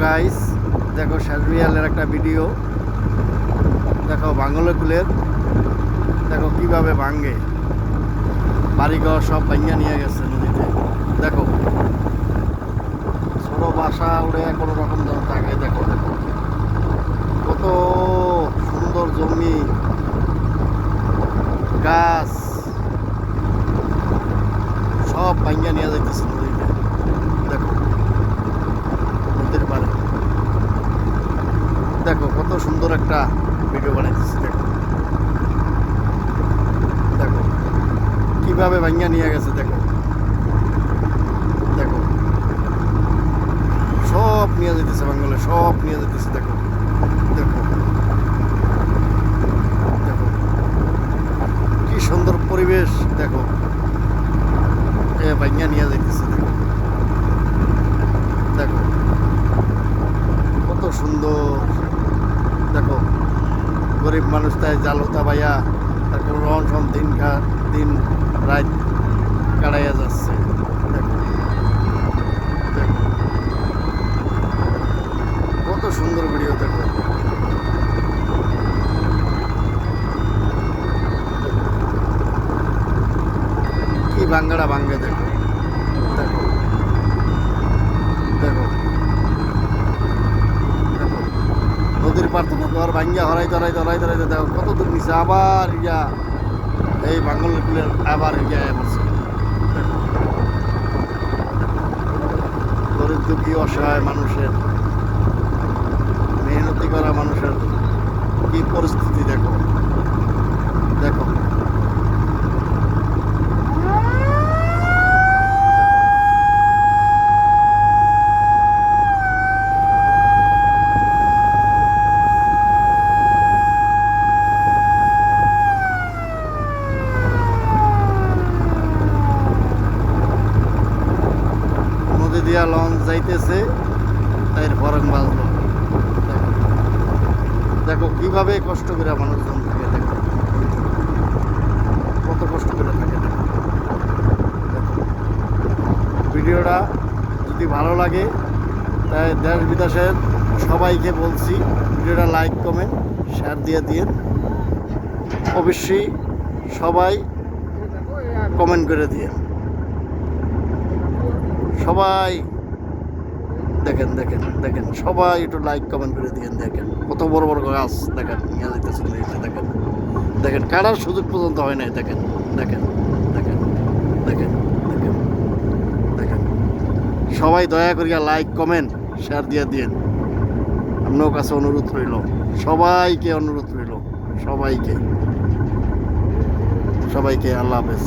Guys, দেখো শেরবিয়ালের একটা video. দেখো বাঙ্গলে কুলের, দেখো কিভাবে ভাঙ্গে, বাড়িঘর সব ভাঙ্গা নিয়ে গেছে নদীতে। দেখো ছোট বাসা উড়ে কোনো রকম থাকে। দেখো কত সুন্দর জমি, গাছ সব ভাঙ্গা নিয়ে যাইতেছে নদীতে। দেখো নদীর পাড়ে, দেখো কত সুন্দর একটা ভিডিও বানাইতেছি। দেখো দেখো কিভাবে ভাঙ্গা নিয়ে গেছে। দেখো দেখো সব নিয়ে যেতেছে, বাঙ্গলে সব নিয়ে যেতেছে। দেখো দেখো দেখো কি সুন্দর পরিবেশ। দেখো এ ভাঙ্গা নিয়ে যাইতেছে। দেখো দেখো কত সুন্দর। দেখো গরিব মানুষ তাই জালতা ভাইয়া তারপর রন সন দিন রাত কাটাইয়া যাচ্ছে। দেখো দেখো কত সুন্দর ভিডিও। দেখো কি ভাঙ্গাটা ভাঙ্গে। দেখো দেখো দেখো দেখো নদীর পার থেকে ঘর ভাঙ্গিয়া হরাইতে দেখো কত দূর নিচে আবার ইয়া এই বাঙ্গলের কুলের আবার ইয়া পড়ছে। দেখো গরিব দুঃখী অসহায় মানুষের, মেহনতি করা মানুষের কি পরিস্থিতি। দেখো দেখো নদী দিয়া লঞ্চ যাইতেছে, তাই ফরং বাজলো। দেখো কিভাবে কষ্ট করে মানুষজন থাকে। দেখো কত কষ্ট করে থাকে। দেখো দেখো ভিডিওটা যদি ভালো লাগে তাই দেশ বিদেশের সবাইকে বলছি ভিডিওটা লাইক কমেন্ট শেয়ার দিয়ে দিন। অবশ্যই সবাই কমেন্ট করে দিয়ে সবাই দেখেন দেখেন দেখেন সবাই একটু লাইক কমেন্ট করে দিয়ে দেখেন কত বড় বড় গাছ। দেখেন নিয়ে যেতেছে। দেখেন দেখেন কাটার সুযোগ পর্যন্ত হয় নাই। দেখেন দেখেন দেখেন দেখেন দেখেন দেখেন সবাই দয়া করিয়া লাইক কমেন্ট শেয়ার দিয়ে দিন। আপনার কাছে অনুরোধ রইল, সবাইকে অনুরোধ রইল, সবাইকে সবাইকে আল্লাহ হাফেজ।